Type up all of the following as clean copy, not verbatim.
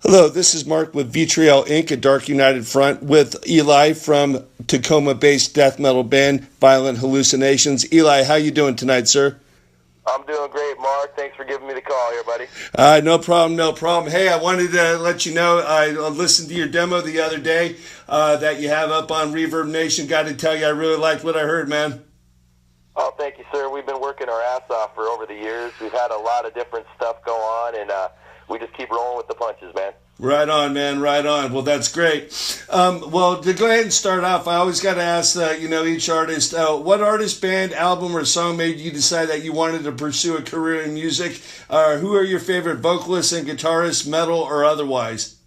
Hello, this is Mark with VITRIOL Inc., a Dark United Front, with Ely from Tacoma-based death metal band Violent Hallucinations. Ely, how you doing tonight, sir? I'm doing great, Mark. Thanks for giving me the call here, buddy. No problem, no problem. Hey, I wanted to let you know I listened to your demo the other day that you have up on Reverb Nation. Got to tell you, I really liked what I heard, man. Oh, thank you, sir. We've been working our ass off for over the years. We've had a lot of different stuff go on, and we just keep rolling with the punches, man. Right on, man. Right on. Well, that's great. Well, to go ahead and start off, I always got to ask, each artist, what artist, band, album, or song made you decide that you wanted to pursue a career in music? Who are your favorite vocalists and guitarists, metal or otherwise?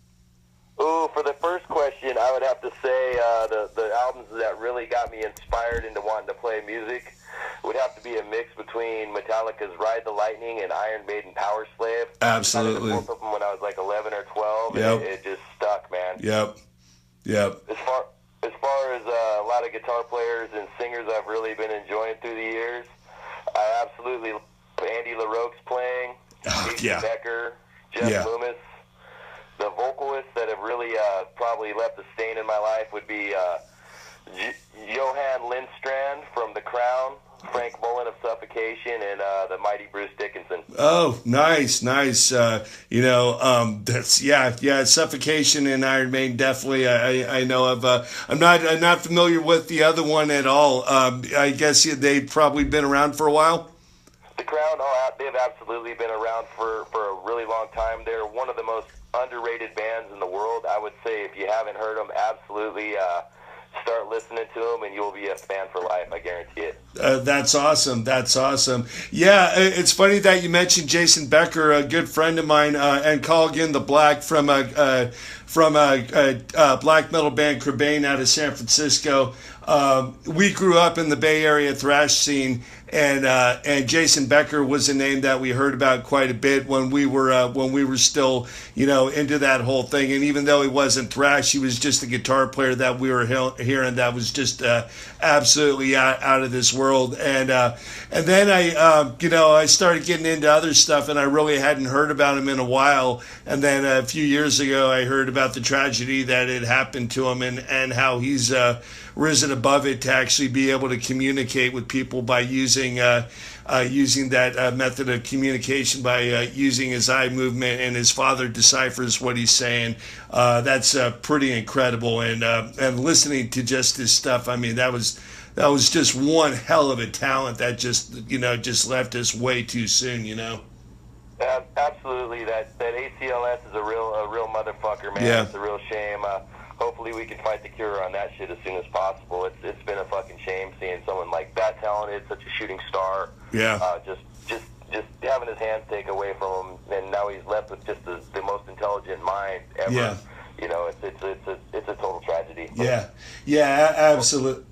Ooh, for the first question, I would have to say the albums that really got me inspired into wanting to play music would have to be a mix between Metallica's Ride the Lightning and Iron Maiden Power Slave. Absolutely. I listened to both of them when I was like 11 or 12, Yep. and it just stuck, man. Yep. Yep. As far as a lot of guitar players and singers I've really been enjoying through the years, I absolutely love Andy LaRoque's playing, Jason Becker, Jeff Loomis. The vocalists that have really probably left a stain in my life would be Johan Lindstrand from The Crown, Frank Mullen of Suffocation, and the mighty Bruce Dickinson. Oh, nice, nice. Suffocation and Iron Maiden definitely. I know of. I'm not familiar with the other one at all. I guess they've probably been around for a while. The Crown, they've absolutely been around for a really long time. They're one of the most underrated bands in the world. I would say if you haven't heard them, absolutely start listening to them, and you'll be a fan for life. I guarantee it. That's awesome. That's awesome. Yeah, it's funny that you mentioned Jason Becker, a good friend of mine, and Colgan the Black from a black metal band, Crebain, out of San Francisco. We grew up in the Bay Area thrash scene, and Jason Becker was a name that we heard about quite a bit when we were still into that whole thing. And even though he wasn't thrash, he was just a guitar player that we were hearing that was just absolutely out of this world. And then I started getting into other stuff, and I really hadn't heard about him in a while. And then a few years ago, I heard about the tragedy that had happened to him, and how he's risen above it to actually be able to communicate with people by using that method of communication by using his eye movement, and his father deciphers what he's saying. That's pretty incredible, and listening to just this stuff, I mean, that was just one hell of a talent that just left us way too soon. Absolutely, that ACLS is a real motherfucker, man. Yeah. It's a real shame. Hopefully we can find the cure on that shit as soon as possible. It's been a fucking shame seeing someone like that talented, such a shooting star. Yeah. Just having his hands taken away from him, and now he's left with just the most intelligent mind ever. Yeah. It's a total tragedy.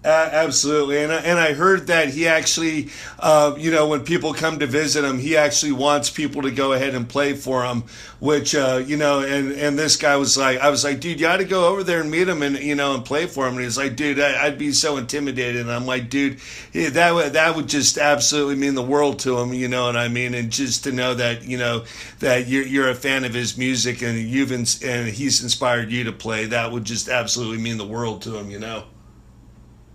Absolutely. And I heard that he actually, when people come to visit him, he actually wants people to go ahead and play for him. Which and this guy was like, I was like, dude, you ought to go over there and meet him and play for him. And he's like, dude, I'd be so intimidated. And I'm like, dude, that would just absolutely mean the world to him. You know what I mean? And just to know that that you're a fan of his music, and and he's inspired you to play, that would just absolutely mean the world to him.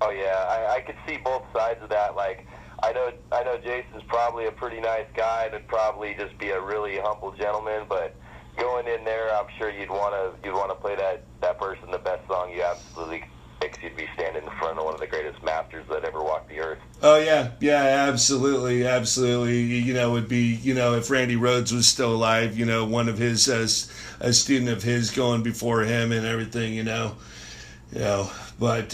Oh yeah, I could see both sides of that. Like, I know Jason's probably a pretty nice guy and would probably just be a really humble gentleman, but going in there, I'm sure you'd want to play that person the best song. You absolutely think you'd be standing in front of one of the greatest masters that ever walked the earth. Oh yeah, absolutely. It would be if Randy Rhoads was still alive, one of his a student of his going before him and everything. But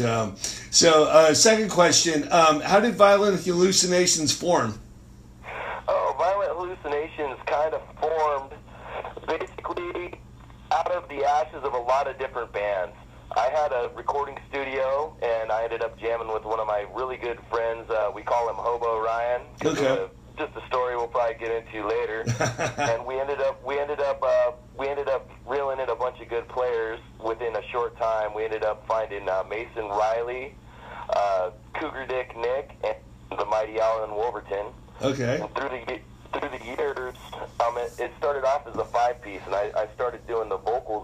second question, how did Violent Hallucinations form? Oh, Violent Hallucinations kind of formed basically out of the ashes of a lot of different bands. I had a recording studio, and I ended up jamming with one of my really good friends. We call him Hobo Ryan. Okay. Just a story we'll probably get into later. And we ended up reeling in a bunch of good players within a short time. We ended up finding Mason Riley, Cougar Dick Nick, and the mighty Alan Wolverton. Okay. And through the years, it started off as a 5-piece, and I started doing the vocal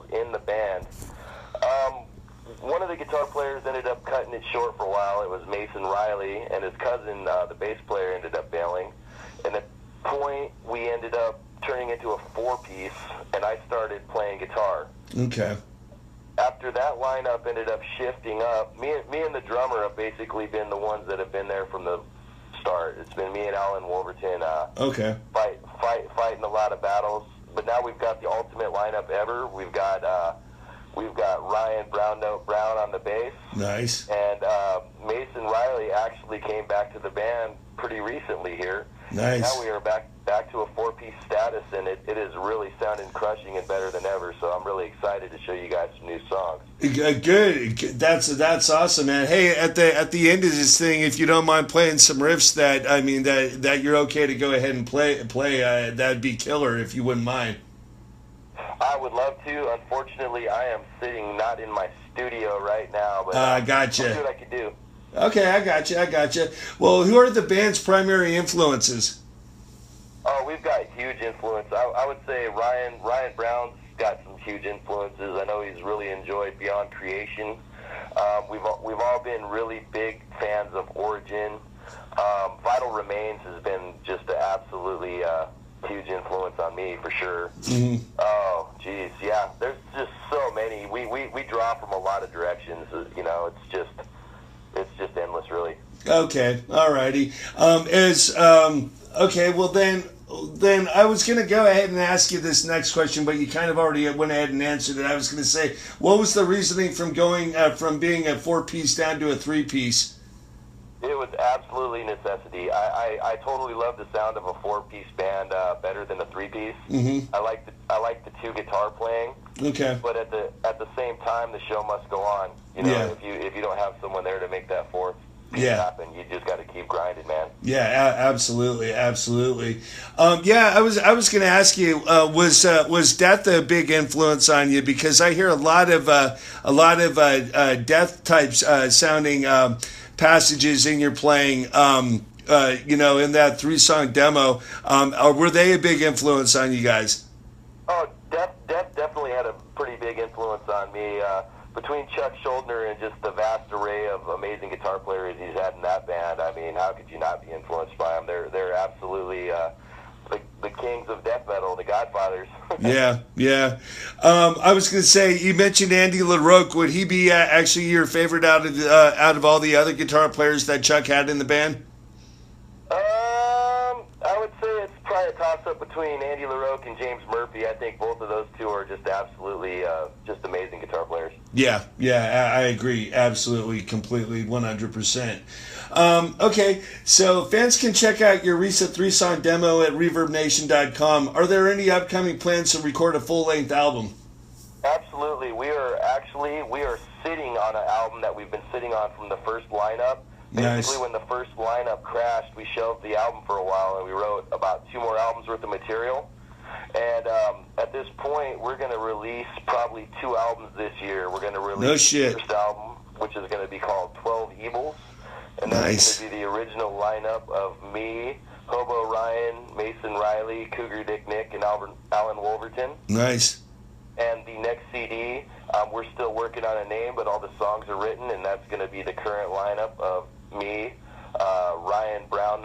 guitar players ended up cutting it short for a while. It was Mason Riley, and his cousin, the bass player, ended up bailing. And at that point, we ended up turning into a 4-piece, and I started playing guitar. Okay. After that lineup ended up shifting up, me and the drummer have basically been the ones that have been there from the start. It's been me and Alan Wolverton fighting a lot of battles. But now we've got the ultimate lineup ever. We've got Ryan Brown on the bass. Nice. And Mason Riley actually came back to the band pretty recently here. Nice. Now we are back to a 4-piece status, and it is really sounding crushing and better than ever. So I'm really excited to show you guys some new songs. Good. That's awesome, man. Hey, at the end of this thing, if you don't mind playing some riffs that you're okay to go ahead and play, that'd be killer if you wouldn't mind. I would love to. Unfortunately, I am sitting not in my studio right now, but gotcha. I'll see what I can do. Okay, I gotcha. Well, who are the band's primary influences? Oh, we've got huge influence. I would say Ryan Brown's got some huge influences. I know he's really enjoyed Beyond Creation. We've all been really big fans of Origin. Vital Remains has been just an absolutely huge influence on me for sure. Mm-hmm. Oh, geez, yeah. There's just so many. We draw from a lot of directions. You know, it's just endless, really. Okay, alrighty. Okay, well then I was going to go ahead and ask you this next question, but you kind of already went ahead and answered it. I was going to say, what was the reasoning from going from being a 4-piece down to a 3-piece? It was absolutely necessity. I totally love the sound of a 4-piece band better than a 3-piece. Mm-hmm. I like the 2 guitar playing. Okay. But at the same time, the show must go on. You know, Yeah. if you don't have someone there to make that 4th piece happen, you just got to keep grinding, man. Yeah, absolutely. Yeah, I was going to ask you, was death a big influence on you? Because I hear a lot of death types sounding passages in your playing. You know, in that 3-song demo, were they a big influence on you guys? Oh, Death definitely had a pretty big influence on me. Between Chuck Schuldner and just the vast array of amazing guitar players he's had in that band, I mean, how could you not be influenced by them? They're absolutely the kings of death metal, the godfathers. Yeah. I was going to say, you mentioned Andy LaRocque. Would he be actually your favorite out of all the other guitar players that Chuck had in the band? I would say it's probably a toss-up between Andy LaRocque and James Murphy. I think both of those two are just absolutely just amazing guitar players. Yeah, I agree. Absolutely, completely, 100%. Okay, so fans can check out your recent 3-song demo at ReverbNation.com. Are there any upcoming plans to record a full-length album? Absolutely. We are sitting on an album that we've been sitting on from the first lineup. Basically, when the first lineup crashed, we shelved the album for a while, and we wrote about 2 more albums worth of material. And at this point, we're going to release probably 2 albums this year. We're going to release the first album, which is going to be called 12 Evils. And that's going to be the original lineup of me, Hobo Ryan, Mason Riley, Cougar Dick Nick, and Alan Wolverton. Nice. And the next CD, we're still working on a name, but all the songs are written, and that's going to be the current lineup of me, Ryan Brown,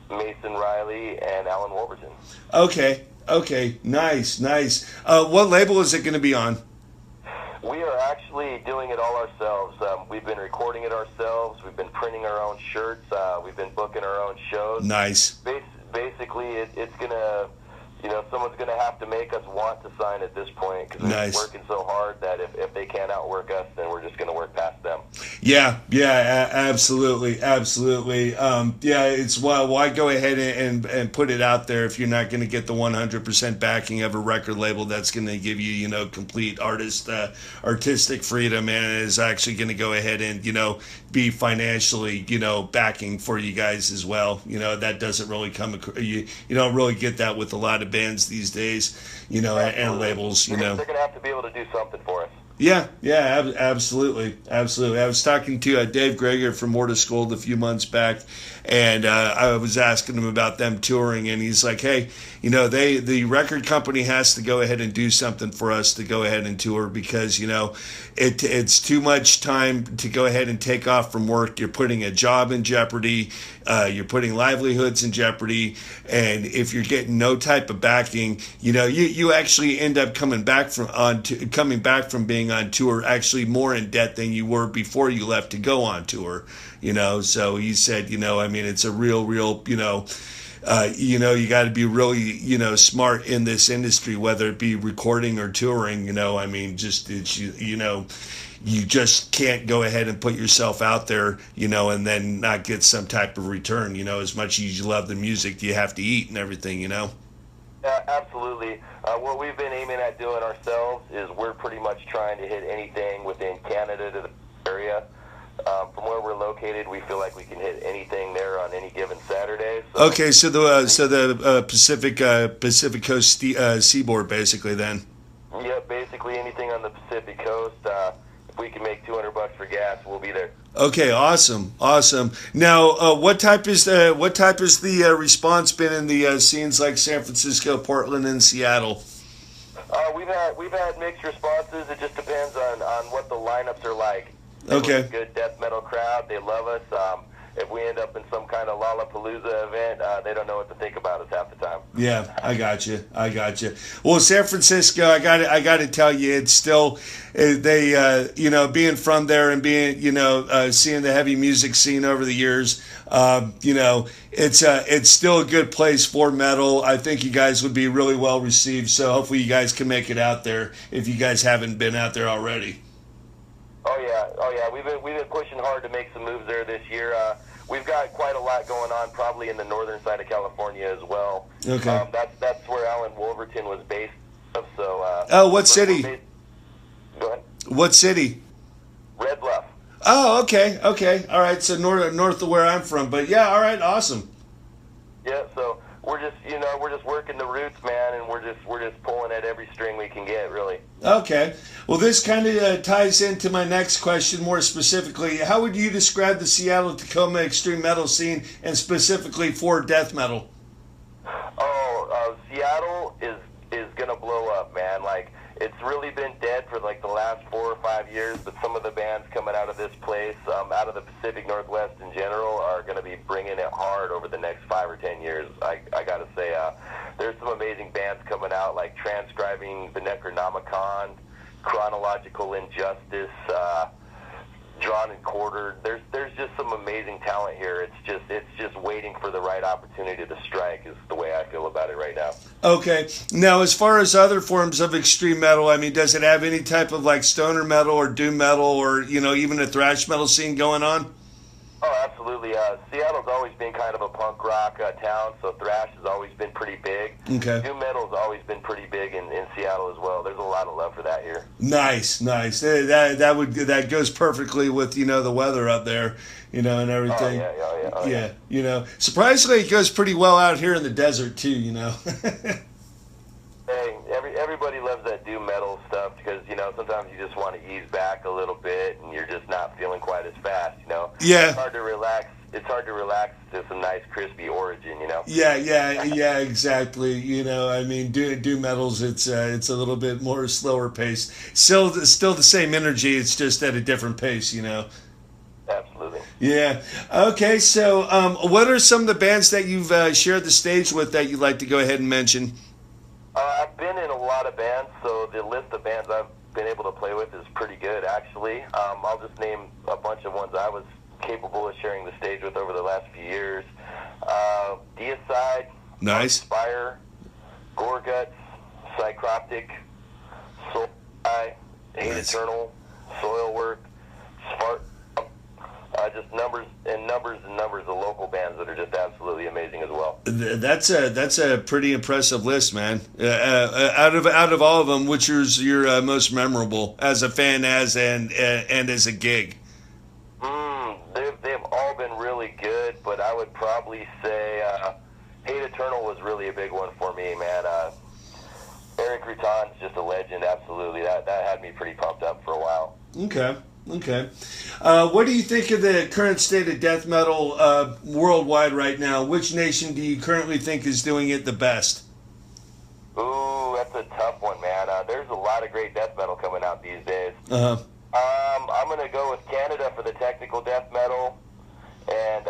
Mason Riley, and Alan Wolverton. Okay, nice. What label is it going to be on? We are actually doing it all ourselves. We've been recording it ourselves. We've been printing our own shirts. We've been booking our own shows. Nice. Basically, it's going to... You know, someone's going to have to make us want to sign at this point because we're working so hard that if they can't outwork us, then we're just going to work past them. Yeah, absolutely. It's why go ahead and put it out there if you're not going to get the 100% backing of a record label that's going to give you, complete artistic freedom and is actually going to go ahead and, be financially, backing for you guys as well. That doesn't really come, you don't really get that with a lot of bands these days, and labels, They're going to have to be able to do something for us. Yeah, yeah, absolutely, absolutely. I was talking to Dave Greger from Mortis Gold a few months back, and I was asking him about them touring, and he's like, "Hey, the record company has to go ahead and do something for us to go ahead and tour because it's too much time to go ahead and take off from work. You're putting a job in jeopardy, you're putting livelihoods in jeopardy, and if you're getting no type of backing, you actually end up coming back from being on tour actually more in debt than you were before you left to go on tour. So he said, it's a real, you got to be really, smart in this industry, whether it be recording or touring. You just can't go ahead and put yourself out there, and then not get some type of return. As much as you love the music, you have to eat and everything. Absolutely. What we've been aiming at doing ourselves is we're pretty much trying to hit anything within Canada to the area. From where we're located, we feel like we can hit anything there on any given Saturday. So okay, so the Pacific Coast seaboard, basically, then. Yeah, basically anything on the Pacific Coast. If we can make $200 for gas, we'll be there. Okay, awesome. Now, what type is the response been in the scenes like San Francisco, Portland, and Seattle? We've had mixed responses. It just depends on what the lineups are like. Okay. We're a good death metal crowd. They love us. If we end up in some kind of Lollapalooza event, they don't know what to think about us half the time. Yeah, I got you. Well, San Francisco, I got to tell you, it's still they being from there and being seeing the heavy music scene over the years, it's still a good place for metal. I think you guys would be really well received. So hopefully you guys can make it out there if you guys haven't been out there already. Oh yeah. We've been pushing hard to make some moves there this year. We've got quite a lot going on, probably in the northern side of California as well. Okay. That's where Alan Wolverton was based. So. What city? Go ahead. What city? Red Bluff. Oh, okay. All right. So north of where I'm from, but yeah. All right. Awesome. Yeah. So we're just working the roots, man, and we're just pulling at every string we can get, really. Okay. Well, this kind of ties into my next question more specifically. How would you describe the Seattle-Tacoma extreme metal scene, and specifically for death metal? Seattle is gonna blow up, man. Like, it's really been dead for like the last 4 or 5 years, but some of the bands coming out of this place, out of the Pacific Northwest in general, are going to be bringing it hard over the next 5 or 10 years. I got to say, there's some amazing bands coming out, like Transcribing the Necronomicon, Chronological Injustice, Drawn and Quartered. There's just some amazing talent here. It's just waiting for the right opportunity to strike is the way I feel about it right now. Okay. Now, as far as other forms of extreme metal, I mean, does it have any type of like stoner metal or doom metal or even a thrash metal scene going on? Oh, absolutely. Seattle's always been kind of a punk rock town, so thrash has always been pretty big. Okay. Doom metal's always been pretty big in Seattle as well. There's a lot of love for that here. Nice. That goes perfectly with the weather up there, and everything. Oh yeah. Surprisingly, it goes pretty well out here in the desert too. Hey, everybody loves that doom metal stuff because sometimes you just want to ease back a little bit and you're just not feeling quite as fast. Yeah. It's hard to relax. It's hard to relax to some nice crispy Origin. Yeah, exactly. Doom metals. It's a little bit more slower pace. Still the same energy. It's just at a different pace. Absolutely. Yeah. Okay. So, what are some of the bands that you've shared the stage with that you'd like to go ahead and mention? I've been in a lot of bands, so the list of bands I've been able to play with is pretty good, actually. I'll just name a bunch of ones I was capable of sharing the stage with over the last few years. Deicide, nice. Spire, Goreguts, Psychroptic, Soul Eye, Hate Eternal, Soilwork, Spark. Just numbers of local bands that are just absolutely amazing as well. That's a pretty impressive list, man. Out of all of them, which is your most memorable as a fan, and as a gig? They've all been really good, but I would probably say Hate Eternal was really a big one for me, man. Eric Rutan's just a legend, absolutely. That had me pretty pumped up for a while. Okay. Okay. What do you think of the current state of death metal worldwide right now? Which nation do you currently think is doing it the best? Ooh, that's a tough one, man. There's a lot of great death metal coming out these days. Uh-huh. I'm going to go with Canada for the technical death metal, and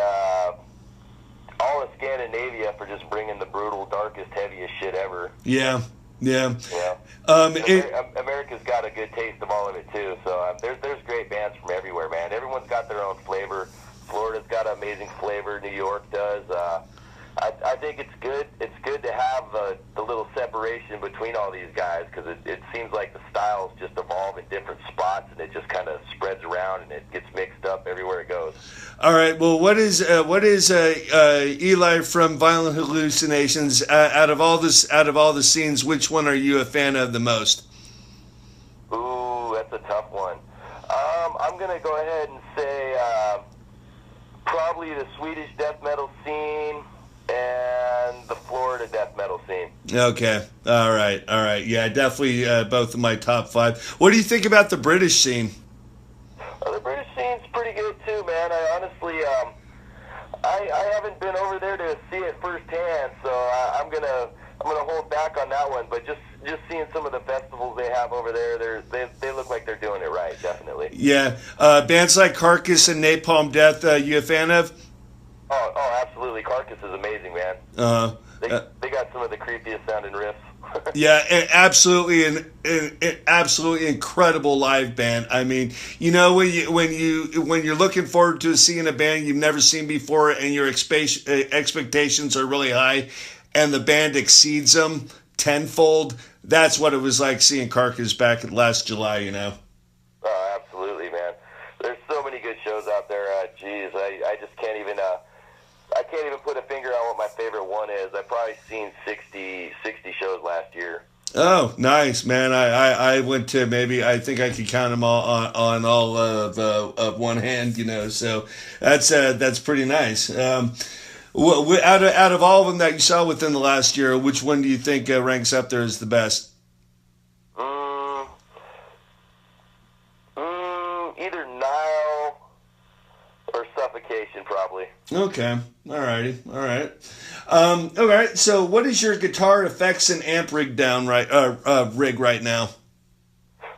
all of Scandinavia for just bringing the brutal, darkest, heaviest shit ever. Yeah. Yeah. Yeah. America's got a good taste of all of it too. So there's great bands from everywhere, man. Everyone's got their own flavor. Florida's got an amazing flavor. New York does. I think it's good. It's good to have the little separation between all these guys, because it seems like the styles just evolve in different spots, and it just kind of spreads around and it gets mixed up everywhere it goes. All right. Well, what is Ely from Violent Hallucinations? Out of all the scenes, which one are you a fan of the most? Ooh, that's a tough one. I'm gonna go ahead and say probably the Swedish death metal scene and the Florida death metal scene. Okay. All right. Yeah, definitely both of my top 5. What do you think about the British scene? The British scene's pretty good too, man. I honestly, I haven't been over there to see it firsthand, so I'm gonna hold back on that one. But just seeing some of the festivals they have over there, they look like they're doing it right, definitely. Yeah. Bands like Carcass and Napalm Death, you a fan of? Oh, absolutely. Carcass is amazing, man. They got some of the creepiest sounding riffs. Yeah, and absolutely an absolutely incredible live band. I mean, you know, when you're looking forward to seeing a band you've never seen before, and your expectations are really high, and the band exceeds them tenfold. That's what it was like seeing Carcass back last July. You know. Oh, absolutely, man. There's so many good shows out there. Geez, I just can't even. I can't even put a finger on what my favorite one is. I've probably seen 60 shows last year. Oh, nice, man. I went to, maybe, I think I could count them all on all of one hand, you know, so that's pretty nice. Out of all of them that you saw within the last year, which one do you think ranks up there as the best? Either Nile or Suffocation, probably. Okay. All right. Okay. So, what is your guitar effects and amp rig right now?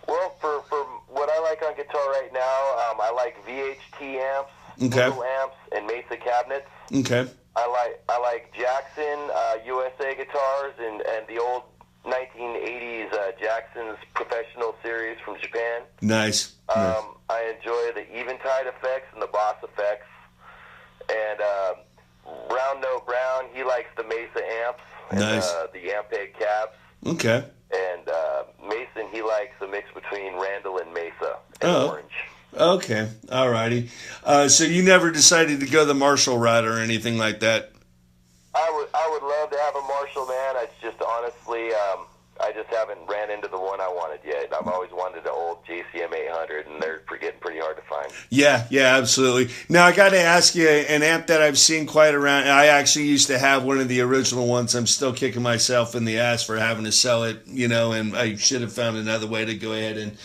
Well, for what I like on guitar right now, I like VHT amps, Little amps, and Mesa cabinets. Okay. I like Jackson USA guitars and the old 1980s Jackson's professional series from Japan. Nice. I enjoy the Eventide effects and the Boss effects. And Brown Note Brown, he likes the Mesa amps and the Ampeg cabs. Okay. And Mason, he likes a mix between Randall and Mesa and Orange. Okay. All righty. So you never decided to go the Marshall route or anything like that? I would love to have a Marshall, man. It's just honestly, I just haven't ran into the one I wanted yet. I've always wanted the old JCM 800, and they're getting pretty hard to find. Yeah, absolutely. Now, I got to ask you, an amp that I've seen quite around, I actually used to have one of the original ones. I'm still kicking myself in the ass for having to sell it, you know, and I should have found another way to go ahead and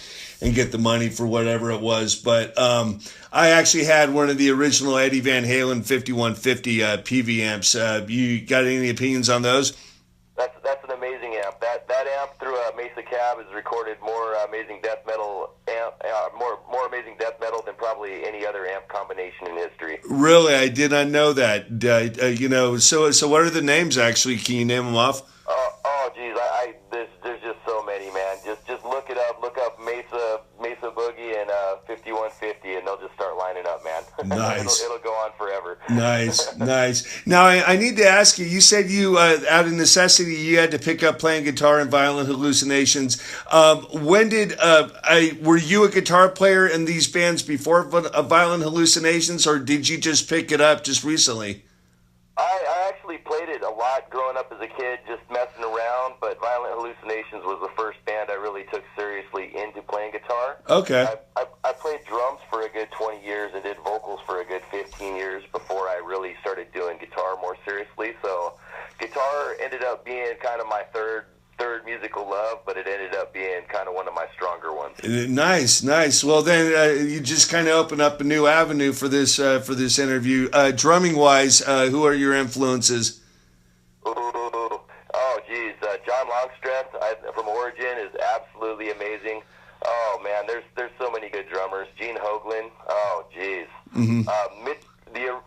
get the money for whatever it was. But I actually had one of the original Eddie Van Halen 5150 PV amps. You got any opinions on those? That's an amazing amp. That amp through a Mesa cab has recorded more amazing death metal more amazing death metal than probably any other amp combination in history. Really, I did not know that. You know, so what are the names actually? Can you name them off? Geez, there's just so many, man. Just look it up. Look up Mesa Boogie and 5150, and they'll just start lining up, man. Nice. it'll go on forever. Nice. Now, I need to ask you. You said you, out of necessity, you had to pick up playing guitar in Violent Hallucinations. When did were you a guitar player in these bands before Violent Hallucinations, or did you just pick it up just recently? I actually played it a lot growing up as a kid, just messing around, but Violent Hallucinations was the first band I really took seriously into playing guitar. Okay. I played drums for a good 20 years and did vocals for a good 15 years before I really started doing guitar more seriously, so guitar ended up being kind of my third music musical love, but it ended up being kind of one of my stronger ones. Nice, nice. Well, then you just kind of open up a new avenue for this interview. Drumming wise, who are your influences? Ooh, oh, geez, John Longstreth from Origin is absolutely amazing. Oh man, there's so many good drummers. Gene Hoagland. Oh, geez. Mm-hmm.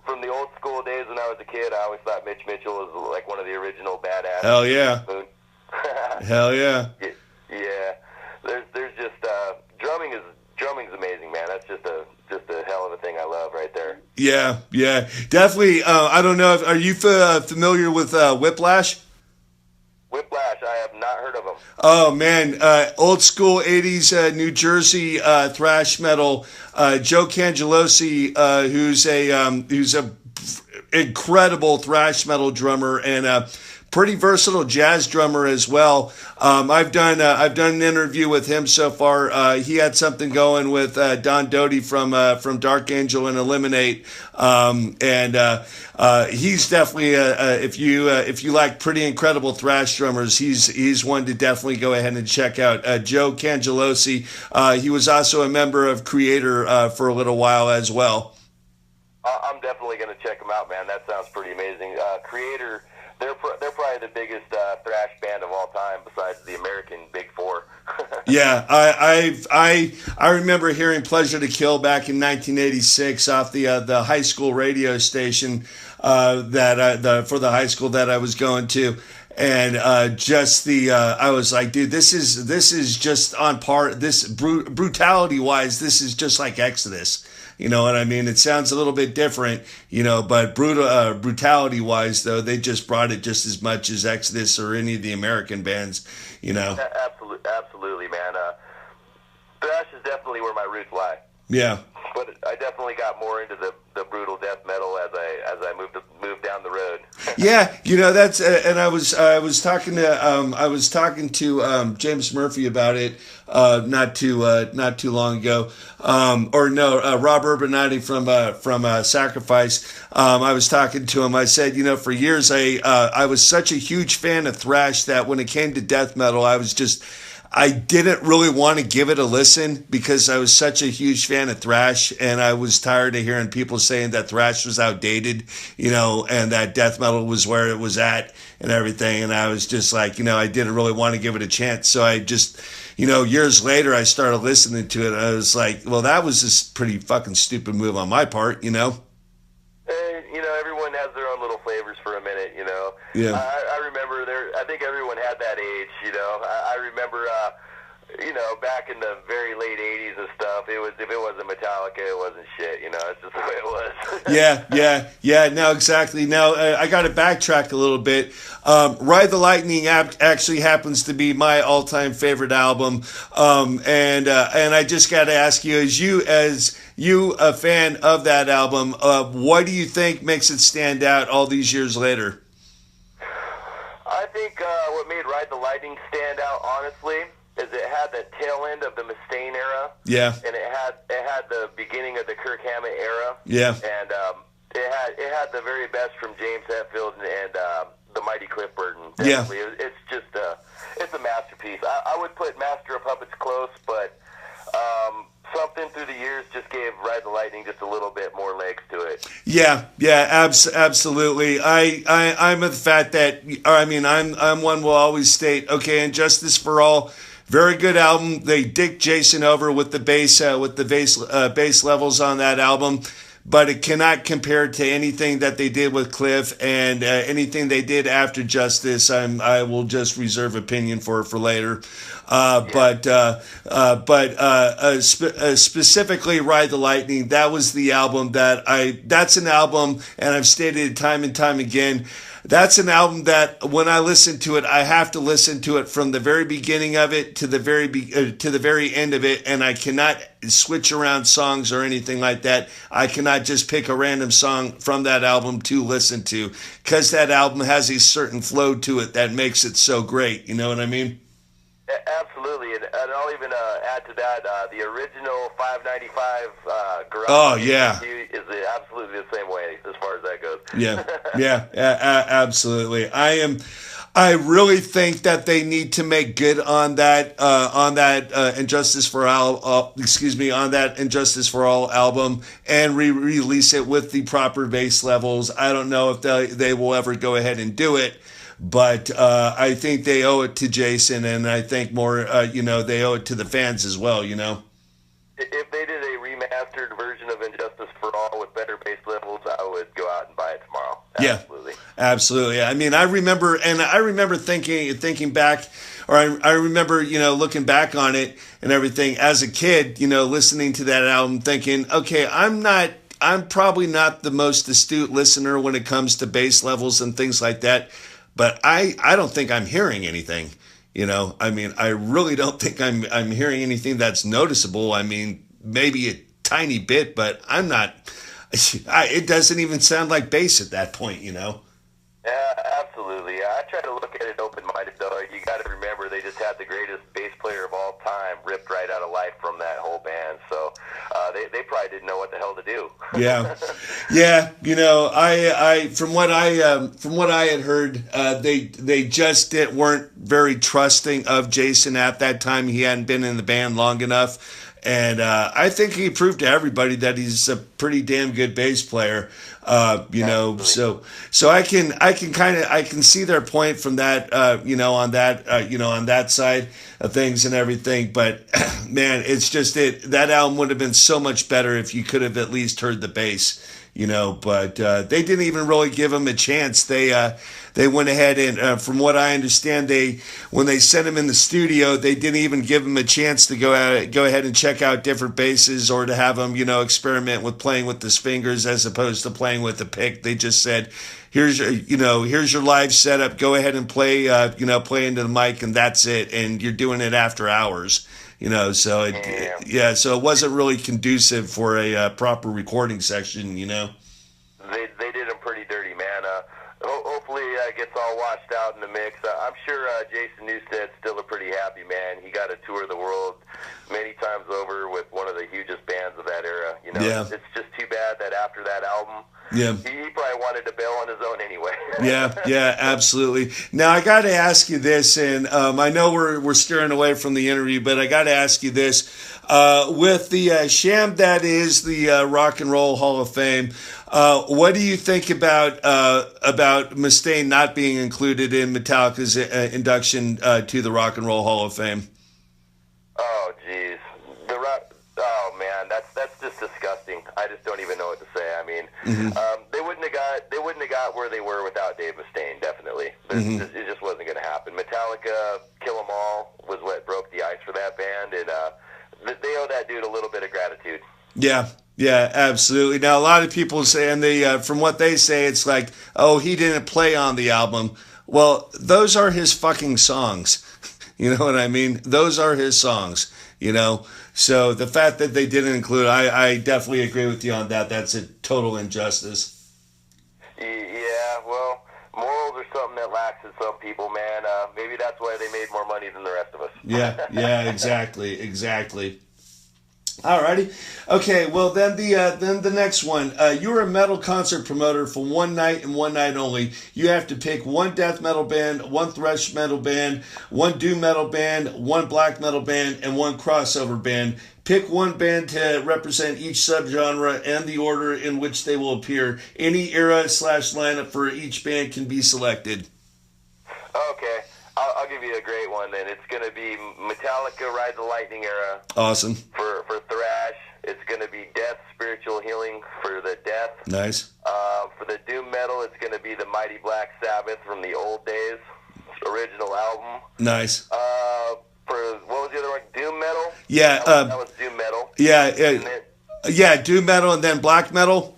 From the old school days when I was a kid, I always thought Mitch Mitchell was like one of the original badass. Hell yeah. Hell yeah. Yeah. There's just drumming's amazing, man. That's just a hell of a thing I love right there. Yeah, yeah, definitely. I don't know. Are you familiar with Whiplash? Whiplash, I have not heard of them. Oh man, old school '80s New Jersey thrash metal. Joe Cangelosi, who's a incredible thrash metal drummer and pretty versatile jazz drummer as well. I've done an interview with him so far. He had something going with Don Doty from Dark Angel and Eliminate, and he's definitely if you like pretty incredible thrash drummers, he's one to definitely go ahead and check out. Joe Cangelosi. He was also a member of Creator for a little while as well. I'm definitely going to check him out, man. That sounds pretty amazing. Creator. They're probably the biggest thrash band of all time, besides the American Big Four. Yeah, I remember hearing "Pleasure to Kill" back in 1986 off the high school radio station for the high school that I was going to, and I was like, dude, this is just on par. This brutality wise, this is just like Exodus. You know what I mean? It sounds a little bit different, but brutality-wise, though, they just brought it just as much as Exodus or any of the American bands, Absolutely, man. Thrash is definitely where my roots lie. Yeah. But I definitely got more into the brutal death metal as I moved down the road. Yeah, that's and I was talking to James Murphy about it not too long ago, Rob Urbanati from Sacrifice. I was talking to him. I said, for years I was such a huge fan of thrash that when it came to death metal, I didn't really want to give it a listen because I was such a huge fan of thrash, and I was tired of hearing people saying that thrash was outdated, and that death metal was where it was at and everything. And I was just like, I didn't really want to give it a chance. So I just, years later, I started listening to it. And I was like, well, that was just pretty fucking stupid move on my part, Everyone has their own little flavors for a minute, Yeah. I remember I think everyone had that age, I remember, back in the very late 80s and stuff, if it wasn't Metallica, it wasn't shit, it's just the way it was. Yeah, no, exactly. Now, I got to backtrack a little bit. Ride the Lightning actually happens to be my all-time favorite album, and I just got to ask you, as you a fan of that album, what do you think makes it stand out all these years later? I think what made Ride the Lightning stand out, honestly, is it had the tail end of the Mustaine era. Yeah. And it had the beginning of the Kirk Hammett era. Yeah. And it had the very best from James Hetfield and the mighty Cliff Burton. Definitely. Yeah. It's just it's a masterpiece. I would put Master of Puppets close, but something through the years just gave Ride the Lightning just a little bit more legs to it. Yeah, absolutely. I'm of the fact that I'm one will always state, okay, And Justice for All, very good album. They dick Jason over with the bass bass levels on that album, but it cannot compare to anything that they did with Cliff and anything they did after Justice. I will just reserve opinion for later. But specifically Ride the Lightning, that was the album that's an album, and I've stated it time and time again, that's an album that when I listen to it, I have to listen to it from the very beginning of it to the very end of it, and I cannot switch around songs or anything like that. I cannot just pick a random song from that album to listen to, because that album has a certain flow to it that makes it so great. You know what I mean? Absolutely, and I'll even add to that, the original 595 Garage. Oh yeah, is absolutely the same way as far as that goes. Yeah, absolutely. I really think that they need to make good on that Injustice for All on that Injustice for All album and release it with the proper bass levels. I don't know if they will ever go ahead and do it, but I think they owe it to Jason, and I think more they owe it to the fans as well. If they did a remastered version of Injustice for All with better bass levels, I would go out and buy it tomorrow. Absolutely. Yeah, absolutely. I mean, I remember thinking back, or I remember, looking back on it and everything as a kid, listening to that album, thinking, okay, I'm probably not the most astute listener when it comes to bass levels and things like that, but I don't think I'm hearing anything. I mean, I really don't think I'm hearing anything that's noticeable. I mean, maybe a tiny bit, but I'm not. It doesn't even sound like bass at that point. Yeah, absolutely. I try to look at it open-minded, though. You got to remember they just had the greatest bass player of all time ripped right out of life from that whole band. So they probably didn't know what the hell to do. Yeah. I from what I had heard, they just weren't very trusting of Jason at that time. He hadn't been in the band long enough. And I think he proved to everybody that he's a pretty damn good bass player. So I can see their point from that, on that side of things and everything. But man, it's just that album would have been so much better if you could have at least heard the bass. But they didn't even really give him a chance. They went ahead and, from what I understand, when they sent him in the studio, they didn't even give him a chance to go ahead and check out different basses or to have him, experiment with playing with his fingers as opposed to playing with the pick. They just said, here's your live setup. Go ahead and play into the mic, and that's it. And you're doing it after hours. So it wasn't really conducive for a proper recording section. They did him pretty dirty, man. Hopefully it gets all washed out in the mix. I'm sure Jason Newsted's still a pretty happy man. He got to tour the world many times over with one of the hugest bands of that era. It's just too bad that after that album, he probably wanted to bail on his own anyway. Yeah, absolutely. Now I got to ask you this, and I know we're steering away from the interview, but I got to ask you this: with the sham that is the Rock and Roll Hall of Fame, what do you think about Mustaine not being included in Metallica's induction to the Rock and Roll Hall of Fame? Oh, jeez. Oh man, that's just disgusting. I just don't even know what to say. I mean, they wouldn't have got where they were without Dave Mustaine. Definitely, it just wasn't going to happen. Metallica, Kill 'Em All was what broke the ice for that band, and they owe that dude a little bit of gratitude. Yeah, absolutely. Now a lot of people say, and from what they say, it's like, oh, he didn't play on the album. Well, those are his fucking songs. You know what I mean? Those are his songs. So the fact that they didn't include, I definitely agree with you on that. That's a total injustice. Yeah, well, morals are something that lacks in some people, man. Maybe that's why they made more money than the rest of us. Yeah, exactly. Alrighty. Okay, well then the next one. You're a metal concert promoter for one night and one night only. You have to pick one death metal band, one thrash metal band, one doom metal band, one black metal band, and one crossover band. Pick one band to represent each subgenre and the order in which they will appear. Any era/lineup for each band can be selected. Okay. I'll give you a great one then. It's going to be Metallica Ride the Lightning era. Awesome. For thrash, it's going to be Death, Spiritual Healing for the death. Nice. For the doom metal, it's going to be the Mighty Black Sabbath from the old days, original album. Nice. For what was the other one? Doom metal. Yeah. That was doom metal. Yeah. Doom metal and then black metal.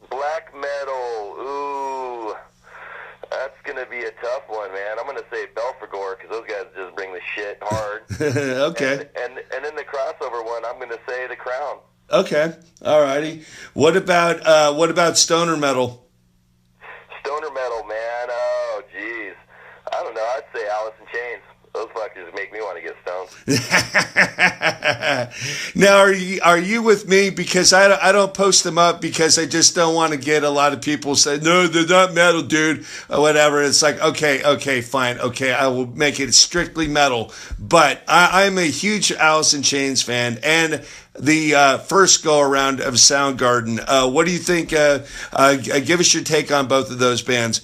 Black metal. Ooh. That's going to be a tough one, man. I'm going to say Belphegor because those guys just bring the shit hard. Okay. And then the crossover one, I'm going to say The Crown. Okay. Alrighty. What about stoner metal? Stoner metal, man. Oh, jeez. I don't know. I'd say Alice in Chains. Those fuckers make me want to get stoned. Now, are you with me? Because I don't post them up because I just don't want to get a lot of people say, no, they're not metal, dude, or whatever. It's like, okay, fine. Okay, I will make it strictly metal. But I'm a huge Alice in Chains fan, and the first go-around of Soundgarden. What do you think? Give us your take on both of those bands.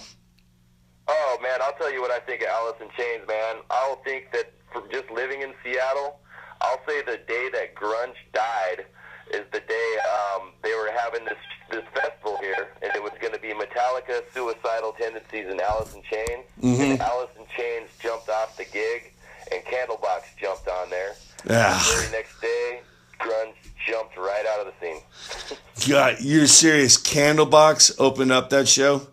Oh, man, I'll tell you what I think of Alice in Chains, man. I'll think that from just living in Seattle, I'll say the day that grunge died is the day they were having this festival here, and it was going to be Metallica, Suicidal Tendencies, and Alice in Chains. Mm-hmm. And Alice in Chains jumped off the gig, and Candlebox jumped on there. The very next day, grunge jumped right out of the scene. God, you're serious? Candlebox opened up that show?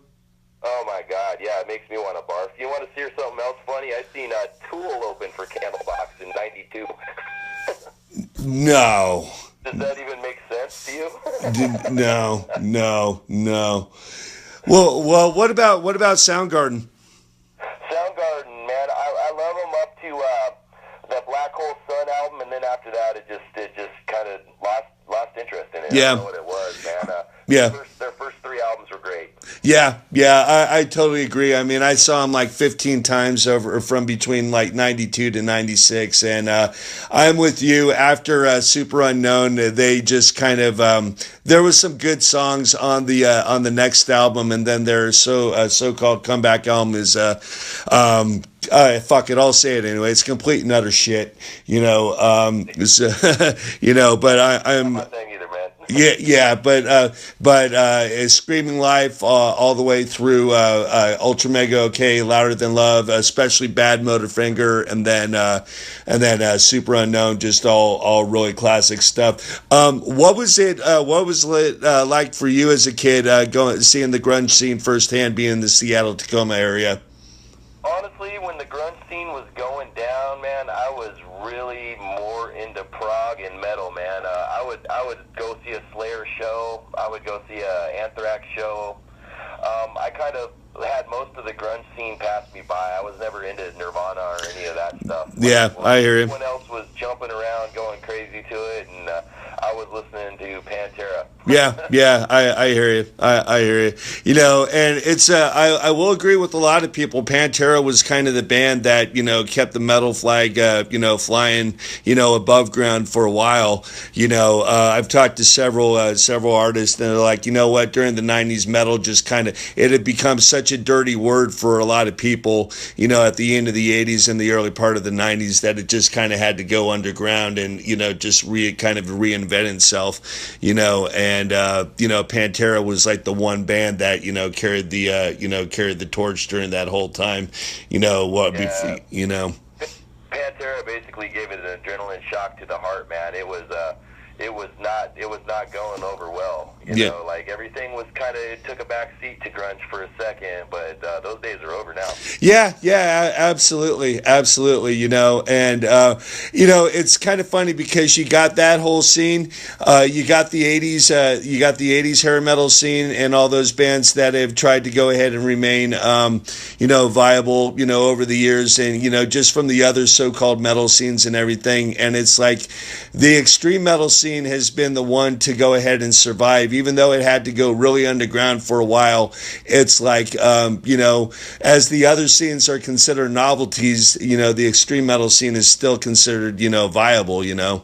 Oh, my God, yeah, it makes me want to barf. You want to hear something else funny? I seen Tool open for Candlebox in '92. No. Does that even make sense to you? No. Well, what about Soundgarden? Soundgarden, man, I love them up to that Black Hole Sun album, and then after that, it just kind of lost interest in it. Yeah. I don't know what it was, man. Yeah. Their first three albums were great. Yeah, I totally agree. I mean, I saw them like 15 times over from between like 92 to 96, and I'm with you. After Super Unknown, they just kind of there was some good songs on the next album, and then their so-called comeback album is fuck it, I'll say it anyway. It's complete and utter shit, but I'm not saying either, man. Yeah, but Screaming Life all the way through Ultra Mega OK, Louder Than Love, especially Bad Motorfinger, and then Super Unknown, just all really classic stuff. What was it like for you as a kid seeing the grunge scene firsthand, being in the Seattle Tacoma area? Honestly, when the grunge scene was going down, man, I was really more into prog and metal, man. I would go see a Slayer show. I would go see a Anthrax show. I kind of had most of the grunge scene pass me by. I was never into Nirvana or any of that stuff. Yeah, I hear you. Everyone else was jumping around, going crazy to it, and I was listening to Pantera. Yeah, I hear you. I hear you. And it's I will agree with a lot of people. Pantera was kind of the band that kept the metal flag flying above ground for a while. I've talked to several artists that are like, during the '90s, metal just kind of it had become such a dirty word for a lot of people. At the end of the '80s and the early part of the '90s, that it just kind of had to go underground and just kind of reinvent itself. And Pantera was like the one band that carried the torch during that whole time. Pantera basically gave it an adrenaline shock to the heart, man. It was not going over well. Like everything was kind of, it took a back seat to grunge for a second, but those days are over now. Yeah, absolutely. And it's kind of funny because you got that whole scene, you got the '80s hair metal scene, and all those bands that have tried to go ahead and remain, viable, over the years, and just from the other so-called metal scenes and everything. And it's like the extreme metal scene has been the one to go ahead and survive, even though it had to go really underground for a while. It's like, as the other scenes are considered novelties, the extreme metal scene is still considered, viable, The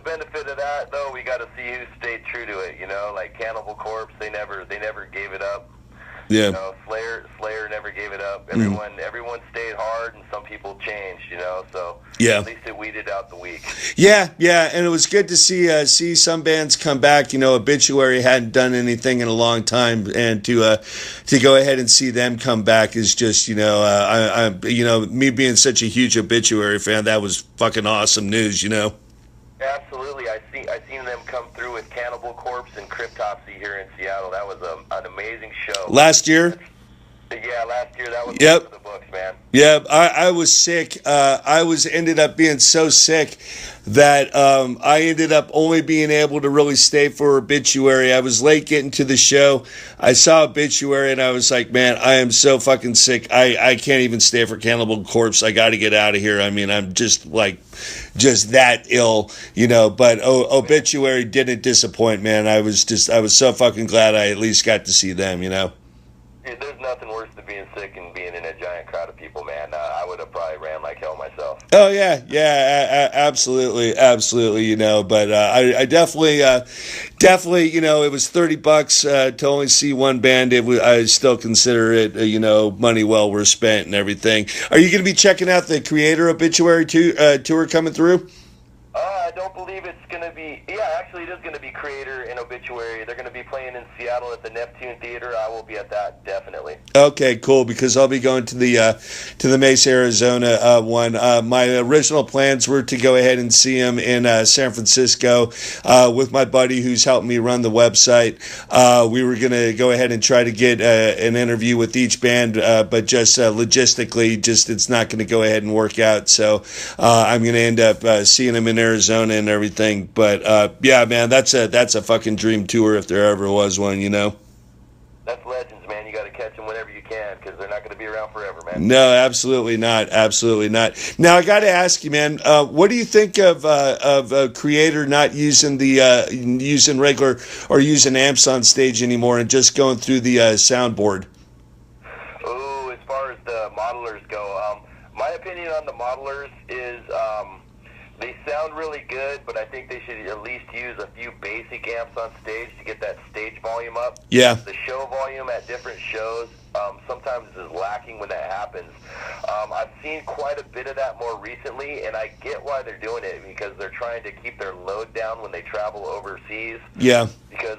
benefit of that, though, we got to see who stayed true to it, like Cannibal Corpse, they never gave it up. Yeah. Slayer never gave it up. Everyone stayed hard, and some people changed, so yeah. At least it weeded out the weak. Yeah, and it was good to see some bands come back. Obituary hadn't done anything in a long time, and to go ahead and see them come back is just, me being such a huge Obituary fan, that was fucking awesome news, Absolutely. I seen them come through with Cannibal Corpse and Cryptopsy here in Seattle. That was an amazing show. Last year? Yeah, last year that was Yep. for the books, man. Yeah, I was sick. Ended up being so sick that I ended up only being able to really stay for Obituary. I was late getting to the show. I saw Obituary and I was like, man, I am so fucking sick. I can't even stay for Cannibal Corpse. I got to get out of here. I mean, I'm just that ill, you know. But Obituary didn't disappoint, man. I was so fucking glad I at least got to see them, you know. Dude, there's nothing worse than being sick and being in a giant crowd of people, man. I would have probably ran like hell myself. Oh yeah, absolutely, you know. But I definitely, you know, it was $30 to only see one band. I still consider it, you know, money well worth spent and everything. Are you going to be checking out the Creator Obituary tour coming through? I don't believe it's going to be. Yeah, actually, it is going to be Creator and Obituary. They're going to be playing in Seattle at the Neptune Theater. I will be at that, definitely. Okay, cool. Because I'll be going to the Mesa, Arizona one. My original plans were to go ahead and see him in San Francisco with my buddy who's helping me run the website. We were going to go ahead and try to get an interview with each band, but just logistically, it's not going to go ahead and work out. So I'm going to end up seeing him in Arizona and everything. But yeah, man, that's a fucking dream tour if there ever was one, you know. That's legends, man. You got to catch them whenever you can because they're not going to be around forever, man. No, absolutely not. Now I got to ask you, man. What do you think of Creator not using using regular or using amps on stage anymore and just going through the soundboard? Oh, as far as the modelers go, my opinion on the modelers is they sound really good, but I think they should at least use a few basic amps on stage to get that stage volume up. Yeah. The show volume at different shows sometimes is lacking when that happens. I've seen quite a bit of that more recently, and I get why they're doing it because they're trying to keep their load down when they travel overseas. Yeah. Because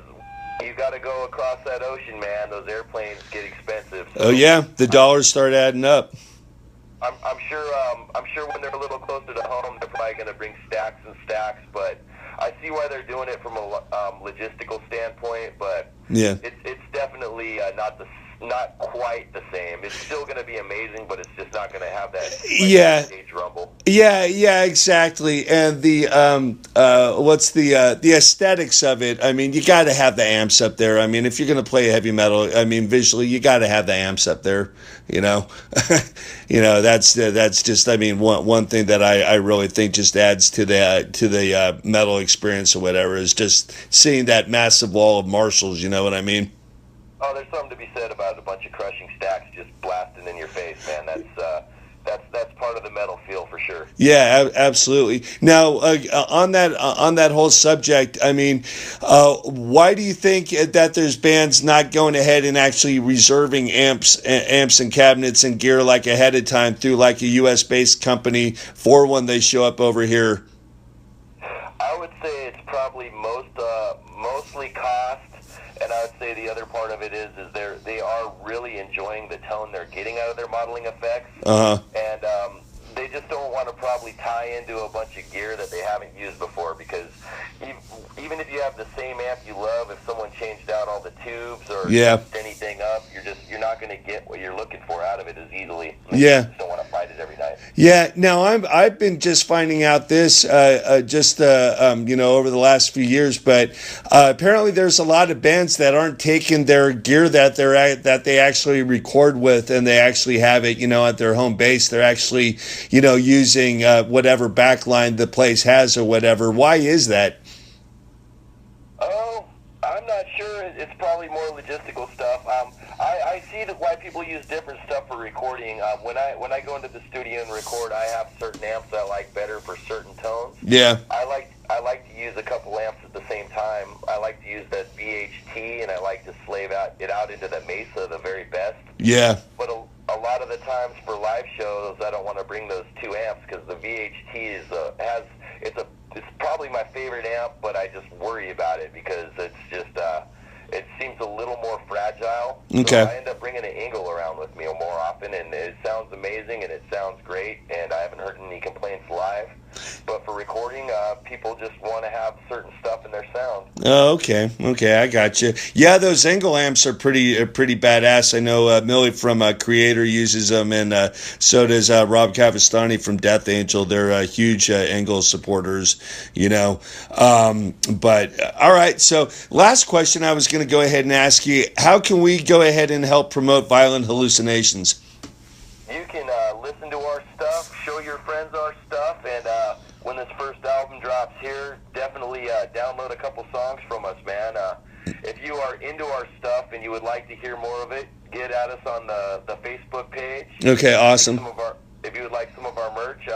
you got to go across that ocean, man. Those airplanes get expensive. So Oh yeah, the dollars start adding up. I'm sure when they're a little closer to home, they're probably going to bring stacks and stacks. But I see why they're doing it from a logistical standpoint. But Yeah. it's definitely not quite the same. It's still going to be amazing, but it's just not going to have that Yeah. stage rumble. Yeah, exactly. And the the aesthetics of it. I mean, you got to have the amps up there. I mean, if you're going to play heavy metal, I mean, visually, you got to have the amps up there. You know, you know that's just. I mean, one thing that I really think just adds to the metal experience or whatever is just seeing that massive wall of Marshalls. You know what I mean? Oh, there's something to be said about a bunch of crushing stacks just blasting in your face, man. That's part of the metal feel for sure. Yeah, absolutely. Now, on that whole subject, I mean, why do you think that there's bands not going ahead and actually reserving amps and cabinets and gear like ahead of time through like a U.S. based company for when they show up over here? I would say it's probably mostly cost. And I would say the other part of it is they are really enjoying the tone they're getting out of their modeling effects. And they just don't want to probably tie into a bunch of gear that they haven't used before because even if you have the same amp you love, if someone changed out all the tubes or changed anything up, you're not going to get what you're looking for out of it as easily. You just don't want to fight it every night. Yeah. Now I've been just finding out this you know, over the last few years, but apparently there's a lot of bands that aren't taking their gear that they actually record with and they actually have it, you know, at their home base. They're actually, you know, using whatever backline the place has or whatever. Why is that? Oh, I'm not sure. It's probably more logistical stuff. I see why people use different stuff for recording. When I go into the studio and record, I have certain amps I like better for certain tones. Yeah. I like to use a couple amps at the same time. I like to use that VHT, and I like to slave it out into the Mesa the very best. Yeah. But a lot of the times for live shows, I don't want to bring those two amps because the VHT it's probably my favorite amp, but I just worry about it because it's just it seems a little more fragile. Okay. So I end up bringing an Ingle around with me more often, and it sounds amazing and it sounds great, and I haven't heard any complaints live. But but for recording, people just want to have certain stuff in their sound. Oh, okay, I got you. Yeah, those Engel amps are pretty badass. I know Millie from Creator uses them, and so does Rob Cavastani from Death Angel. They're huge Engel supporters, you know. But all right, so last question I was going to go ahead and ask you: how can we go ahead and help promote Violent Hallucinations? You can listen to our stuff, show your friends our stuff, and when this first album drops here, definitely download a couple songs from us, man. If you are into our stuff and you would like to hear more of it, get at us on the Facebook page. Okay, awesome. If you would like some of our merch,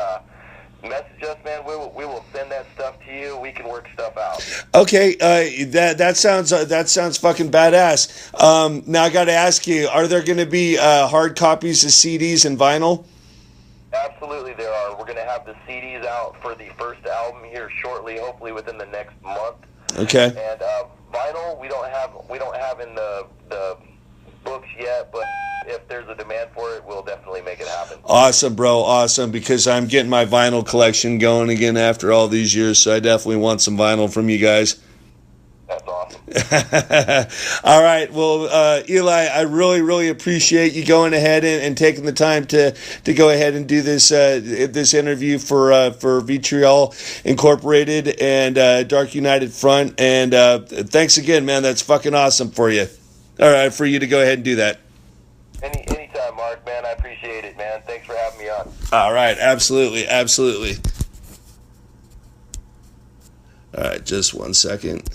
message us, man. We will send that stuff to you. We can work stuff out. Okay, that sounds fucking badass. Now I got to ask you: are there going to be hard copies of CDs and vinyl? Absolutely, there are. We're going to have the CDs out for the first album here shortly, hopefully within the next month. Okay. And vinyl, we don't have in the books yet, but if there's a demand for it, we'll definitely make it happen. Awesome, bro. Awesome, because I'm getting my vinyl collection going again after all these years, so I definitely want some vinyl from you guys. That's awesome. All right. Well, Eli, I really appreciate you going ahead and taking the time to go ahead and do this this interview for Vitriol Incorporated and Dark United Front. And thanks again, man. That's fucking awesome for you. All right, for you to go ahead and do that. Anytime, Mark, man. I appreciate it, man. Thanks for having me on. All right. Absolutely. All right. Just 1 second.